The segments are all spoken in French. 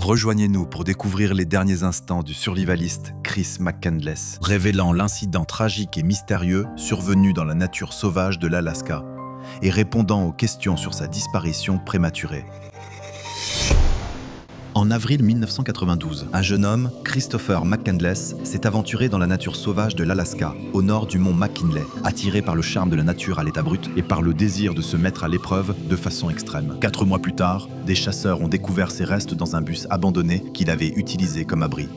Rejoignez-nous pour découvrir les derniers instants du survivaliste Chris McCandless, révélant l'incident tragique et mystérieux survenu dans la nature sauvage de l'Alaska et répondant aux questions sur sa disparition prématurée. En avril 1992, un jeune homme, Christopher McCandless, s'est aventuré dans la nature sauvage de l'Alaska, au nord du mont McKinley, attiré par le charme de la nature à l'état brut et par le désir de se mettre à l'épreuve de façon extrême. 4 mois plus tard, des chasseurs ont découvert ses restes dans un bus abandonné qu'il avait utilisé comme abri.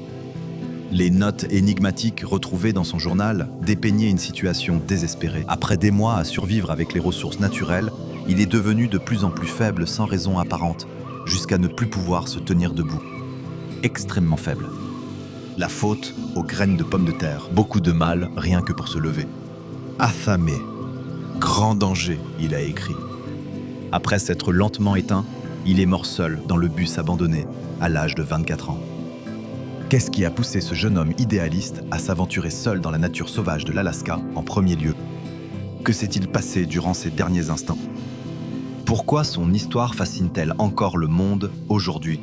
Les notes énigmatiques retrouvées dans son journal dépeignaient une situation désespérée. Après des mois à survivre avec les ressources naturelles, il est devenu de plus en plus faible sans raison apparente, jusqu'à ne plus pouvoir se tenir debout. Extrêmement faible. La faute aux graines de pommes de terre. Beaucoup de mal rien que pour se lever. Affamé. Grand danger, il a écrit. Après s'être lentement éteint, il est mort seul dans le bus abandonné à l'âge de 24 ans. Qu'est-ce qui a poussé ce jeune homme idéaliste à s'aventurer seul dans la nature sauvage de l'Alaska en premier lieu? Que s'est-il passé durant ces derniers instants? Pourquoi son histoire fascine-t-elle encore le monde aujourd'hui?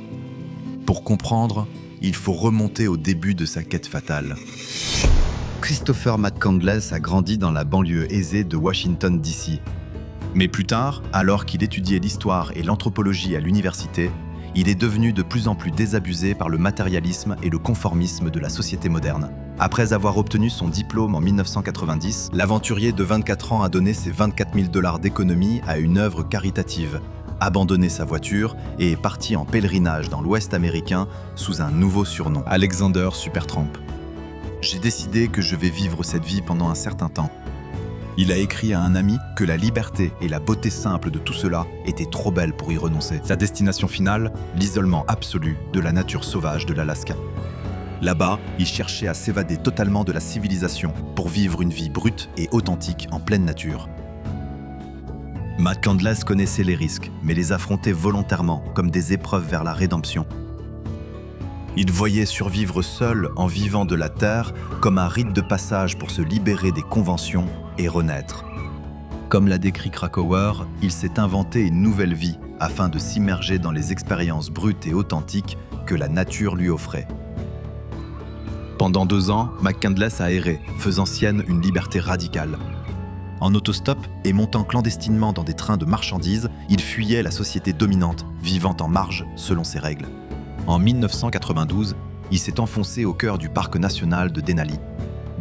Pour comprendre, il faut remonter au début de sa quête fatale. Christopher McCandless a grandi dans la banlieue aisée de Washington, D.C. Mais plus tard, alors qu'il étudiait l'histoire et l'anthropologie à l'université, il est devenu de plus en plus désabusé par le matérialisme et le conformisme de la société moderne. Après avoir obtenu son diplôme en 1990, l'aventurier de 24 ans a donné ses 24 000 $ d'économie à une œuvre caritative, abandonné sa voiture et est parti en pèlerinage dans l'Ouest américain sous un nouveau surnom, Alexander Supertramp. J'ai décidé que je vais vivre cette vie pendant un certain temps. Il a écrit à un ami que la liberté et la beauté simple de tout cela étaient trop belles pour y renoncer. Sa destination finale, l'isolement absolu de la nature sauvage de l'Alaska. Là-bas, il cherchait à s'évader totalement de la civilisation pour vivre une vie brute et authentique en pleine nature. McCandless connaissait les risques, mais les affrontait volontairement comme des épreuves vers la rédemption. Il voyait survivre seul en vivant de la terre comme un rite de passage pour se libérer des conventions et renaître. Comme l'a décrit Krakauer, il s'est inventé une nouvelle vie afin de s'immerger dans les expériences brutes et authentiques que la nature lui offrait. Pendant 2 ans, McCandless a erré, faisant sienne une liberté radicale. En autostop et montant clandestinement dans des trains de marchandises, il fuyait la société dominante, vivant en marge selon ses règles. En 1992, il s'est enfoncé au cœur du parc national de Denali.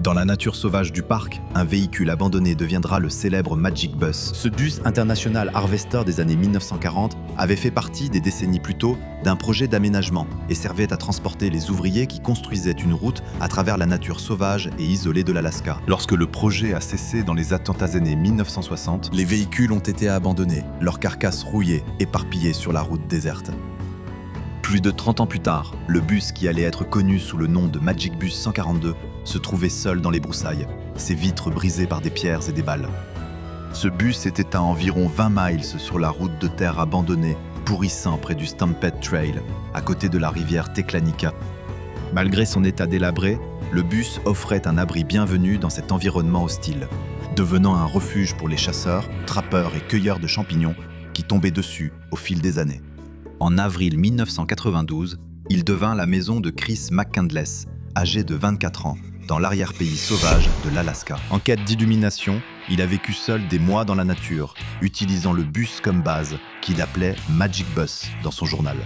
Dans la nature sauvage du parc, un véhicule abandonné deviendra le célèbre Magic Bus. Ce bus international Harvester des années 1940 avait fait partie des décennies plus tôt d'un projet d'aménagement et servait à transporter les ouvriers qui construisaient une route à travers la nature sauvage et isolée de l'Alaska. Lorsque le projet a cessé dans les attentats années 1960, les véhicules ont été abandonnés, leurs carcasses rouillées, éparpillées sur la route déserte. Plus de 30 ans plus tard, le bus qui allait être connu sous le nom de Magic Bus 142 se trouvait seul dans les broussailles, ses vitres brisées par des pierres et des balles. Ce bus était à environ 20 miles sur la route de terre abandonnée, pourrissant près du Stampede Trail, à côté de la rivière Teklanika. Malgré son état délabré, le bus offrait un abri bienvenu dans cet environnement hostile, devenant un refuge pour les chasseurs, trappeurs et cueilleurs de champignons qui tombaient dessus au fil des années. En avril 1992, il devint la maison de Chris McCandless, âgé de 24 ans, dans l'arrière-pays sauvage de l'Alaska. En quête d'illumination, il a vécu seul des mois dans la nature, utilisant le bus comme base, qu'il appelait Magic Bus dans son journal.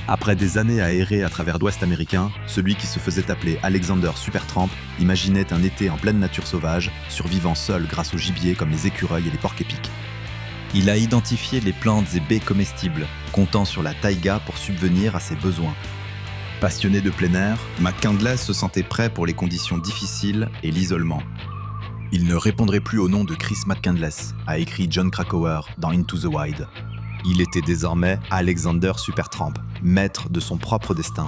Après des années à errer à travers l'Ouest américain, celui qui se faisait appeler Alexander Supertramp imaginait un été en pleine nature sauvage, survivant seul grâce au gibier comme les écureuils et les porcs-épics. Il a identifié les plantes et baies comestibles, comptant sur la taïga pour subvenir à ses besoins. Passionné de plein air, McCandless se sentait prêt pour les conditions difficiles et l'isolement. Il ne répondrait plus au nom de Chris McCandless, a écrit Jon Krakauer dans Into the Wild. Il était désormais Alexander Supertramp, maître de son propre destin.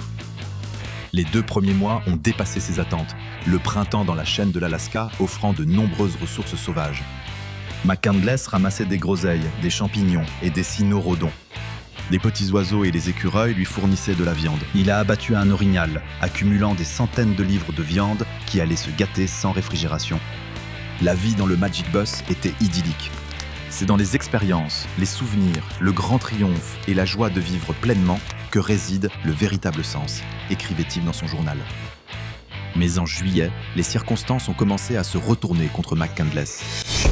Les 2 premiers mois ont dépassé ses attentes, le printemps dans la chaîne de l'Alaska offrant de nombreuses ressources sauvages. McCandless ramassait des groseilles, des champignons et des cynorhodons. Les petits oiseaux et les écureuils lui fournissaient de la viande. Il a abattu un orignal, accumulant des centaines de livres de viande qui allaient se gâter sans réfrigération. La vie dans le Magic Bus était idyllique. C'est dans les expériences, les souvenirs, le grand triomphe et la joie de vivre pleinement que réside le véritable sens, écrivait-il dans son journal. Mais en juillet, les circonstances ont commencé à se retourner contre McCandless.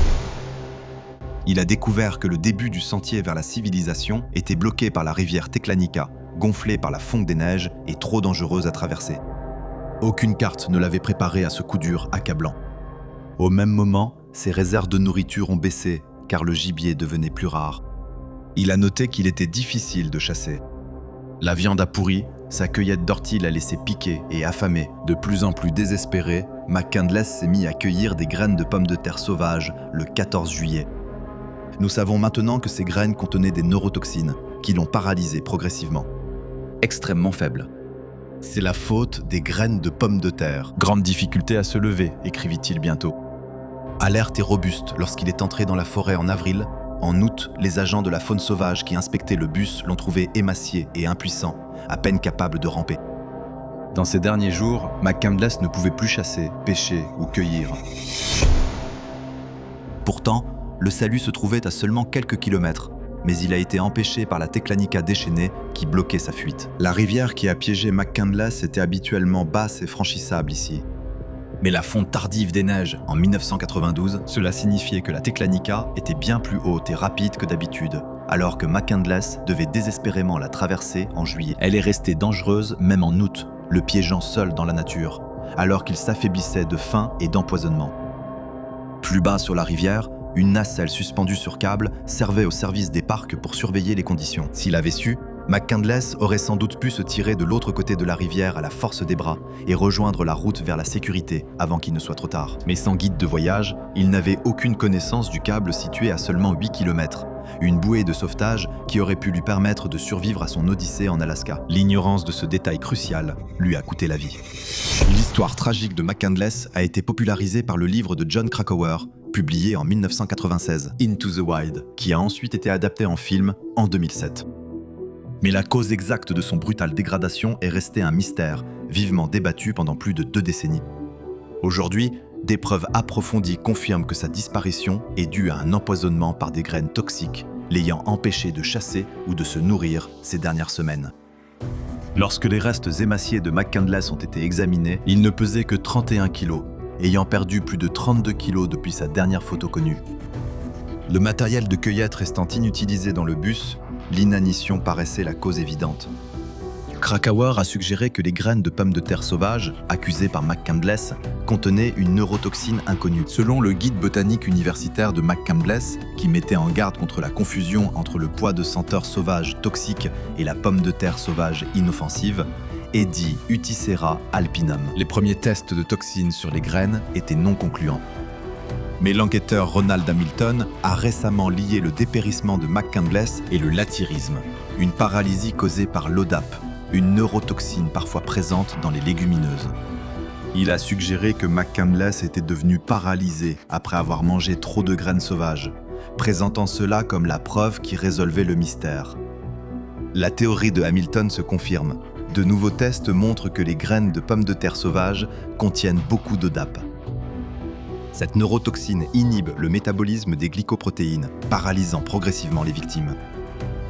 Il a découvert que le début du sentier vers la civilisation était bloqué par la rivière Teclanica, gonflée par la fonte des neiges et trop dangereuse à traverser. Aucune carte ne l'avait préparé à ce coup dur accablant. Au même moment, ses réserves de nourriture ont baissé, car le gibier devenait plus rare. Il a noté qu'il était difficile de chasser. La viande a pourri, sa cueillette d'ortie l'a laissé piquer et affamé. De plus en plus désespéré, McCandless s'est mis à cueillir des graines de pommes de terre sauvages le 14 juillet. Nous savons maintenant que ces graines contenaient des neurotoxines qui l'ont paralysé progressivement. Extrêmement faible. C'est la faute des graines de pommes de terre. Grande difficulté à se lever, écrivit-il bientôt. Alerte et robuste lorsqu'il est entré dans la forêt en avril, en août, les agents de la faune sauvage qui inspectaient le bus l'ont trouvé émacié et impuissant, à peine capable de ramper. Dans ces derniers jours, McCandless ne pouvait plus chasser, pêcher ou cueillir. Pourtant, le salut se trouvait à seulement quelques kilomètres, mais il a été empêché par la Teclanica déchaînée qui bloquait sa fuite. La rivière qui a piégé McCandless était habituellement basse et franchissable ici. Mais la fonte tardive des neiges en 1992, cela signifiait que la Teclanica était bien plus haute et rapide que d'habitude, alors que McCandless devait désespérément la traverser en juillet. Elle est restée dangereuse même en août, le piégeant seul dans la nature, alors qu'il s'affaiblissait de faim et d'empoisonnement. Plus bas sur la rivière, une nacelle suspendue sur câble servait au service des parcs pour surveiller les conditions. S'il avait su, McCandless aurait sans doute pu se tirer de l'autre côté de la rivière à la force des bras et rejoindre la route vers la sécurité avant qu'il ne soit trop tard. Mais sans guide de voyage, il n'avait aucune connaissance du câble situé à seulement 8 km, une bouée de sauvetage qui aurait pu lui permettre de survivre à son odyssée en Alaska. L'ignorance de ce détail crucial lui a coûté la vie. L'histoire tragique de McCandless a été popularisée par le livre de Jon Krakauer, publié en 1996, Into the Wild, qui a ensuite été adapté en film en 2007. Mais la cause exacte de son brutale dégradation est restée un mystère, vivement débattu pendant plus de 2 décennies. Aujourd'hui, des preuves approfondies confirment que sa disparition est due à un empoisonnement par des graines toxiques, l'ayant empêché de chasser ou de se nourrir ces dernières semaines. Lorsque les restes émaciés de McCandless ont été examinés, il ne pesait que 31 kilos, ayant perdu plus de 32 kilos depuis sa dernière photo connue. Le matériel de cueillette restant inutilisé dans le bus, l'inanition paraissait la cause évidente. Krakauer a suggéré que les graines de pommes de terre sauvages, accusées par McCandless, contenaient une neurotoxine inconnue. Selon le guide botanique universitaire de McCandless, qui mettait en garde contre la confusion entre le pois de senteur sauvage toxique et la pomme de terre sauvage inoffensive, Edi Uticera alpinum. Les premiers tests de toxines sur les graines étaient non concluants. Mais l'enquêteur Ronald Hamilton a récemment lié le dépérissement de McCandless et le lathyrisme, une paralysie causée par l'ODAP, une neurotoxine parfois présente dans les légumineuses. Il a suggéré que McCandless était devenu paralysé après avoir mangé trop de graines sauvages, présentant cela comme la preuve qui résolvait le mystère. La théorie de Hamilton se confirme. De nouveaux tests montrent que les graines de pommes de terre sauvages contiennent beaucoup d'ODAP. Cette neurotoxine inhibe le métabolisme des glycoprotéines, paralysant progressivement les victimes.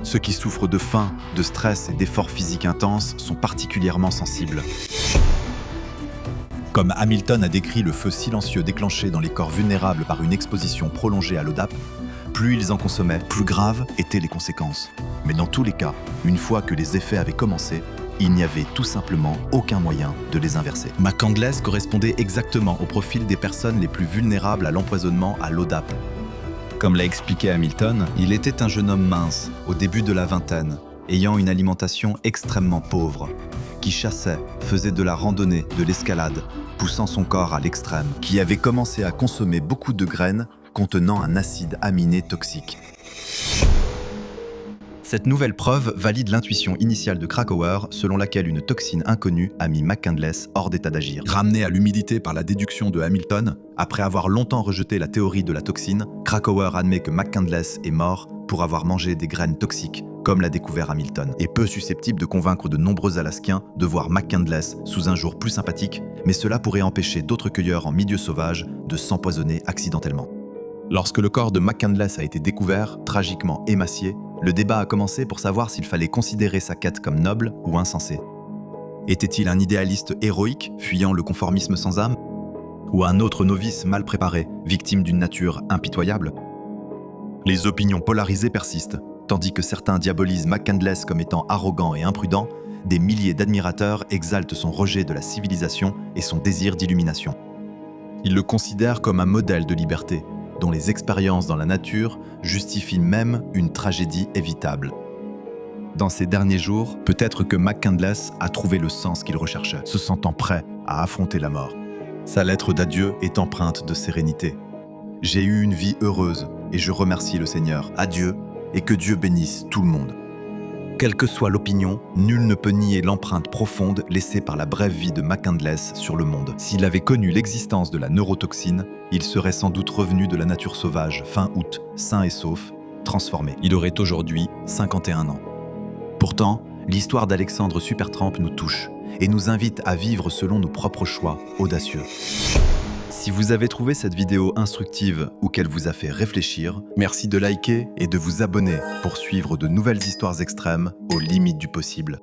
Ceux qui souffrent de faim, de stress et d'efforts physiques intenses sont particulièrement sensibles. Comme Hamilton a décrit le feu silencieux déclenché dans les corps vulnérables par une exposition prolongée à l'ODAP, plus ils en consommaient, plus graves étaient les conséquences. Mais dans tous les cas, une fois que les effets avaient commencé, il n'y avait tout simplement aucun moyen de les inverser. McCandless correspondait exactement au profil des personnes les plus vulnérables à l'empoisonnement à l'ODAP. Comme l'a expliqué Hamilton, il était un jeune homme mince, au début de la vingtaine, ayant une alimentation extrêmement pauvre, qui chassait, faisait de la randonnée, de l'escalade, poussant son corps à l'extrême, qui avait commencé à consommer beaucoup de graines contenant un acide aminé toxique. Cette nouvelle preuve valide l'intuition initiale de Krakauer selon laquelle une toxine inconnue a mis McCandless hors d'état d'agir. Ramené à l'humilité par la déduction de Hamilton, après avoir longtemps rejeté la théorie de la toxine, Krakauer admet que McCandless est mort pour avoir mangé des graines toxiques, comme l'a découvert Hamilton, et peu susceptible de convaincre de nombreux Alaskiens de voir McCandless sous un jour plus sympathique, mais cela pourrait empêcher d'autres cueilleurs en milieu sauvage de s'empoisonner accidentellement. Lorsque le corps de McCandless a été découvert, tragiquement émacié, le débat a commencé pour savoir s'il fallait considérer sa quête comme noble ou insensée. Était-il un idéaliste héroïque, fuyant le conformisme sans âme? Ou un autre novice mal préparé, victime d'une nature impitoyable? Les opinions polarisées persistent. Tandis que certains diabolisent McCandless comme étant arrogant et imprudent, des milliers d'admirateurs exaltent son rejet de la civilisation et son désir d'illumination. Ils le considèrent comme un modèle de liberté, dont les expériences dans la nature justifient même une tragédie évitable. Dans ces derniers jours, peut-être que McCandless a trouvé le sens qu'il recherchait, se sentant prêt à affronter la mort. Sa lettre d'adieu est empreinte de sérénité. « J'ai eu une vie heureuse et je remercie le Seigneur. Adieu et que Dieu bénisse tout le monde. » Quelle que soit l'opinion, nul ne peut nier l'empreinte profonde laissée par la brève vie de McCandless sur le monde. S'il avait connu l'existence de la neurotoxine, il serait sans doute revenu de la nature sauvage fin août, sain et sauf, transformé. Il aurait aujourd'hui 51 ans. Pourtant, l'histoire d'Alexandre Supertramp nous touche et nous invite à vivre selon nos propres choix audacieux. Si vous avez trouvé cette vidéo instructive ou qu'elle vous a fait réfléchir, merci de liker et de vous abonner pour suivre de nouvelles histoires extrêmes aux limites du possible.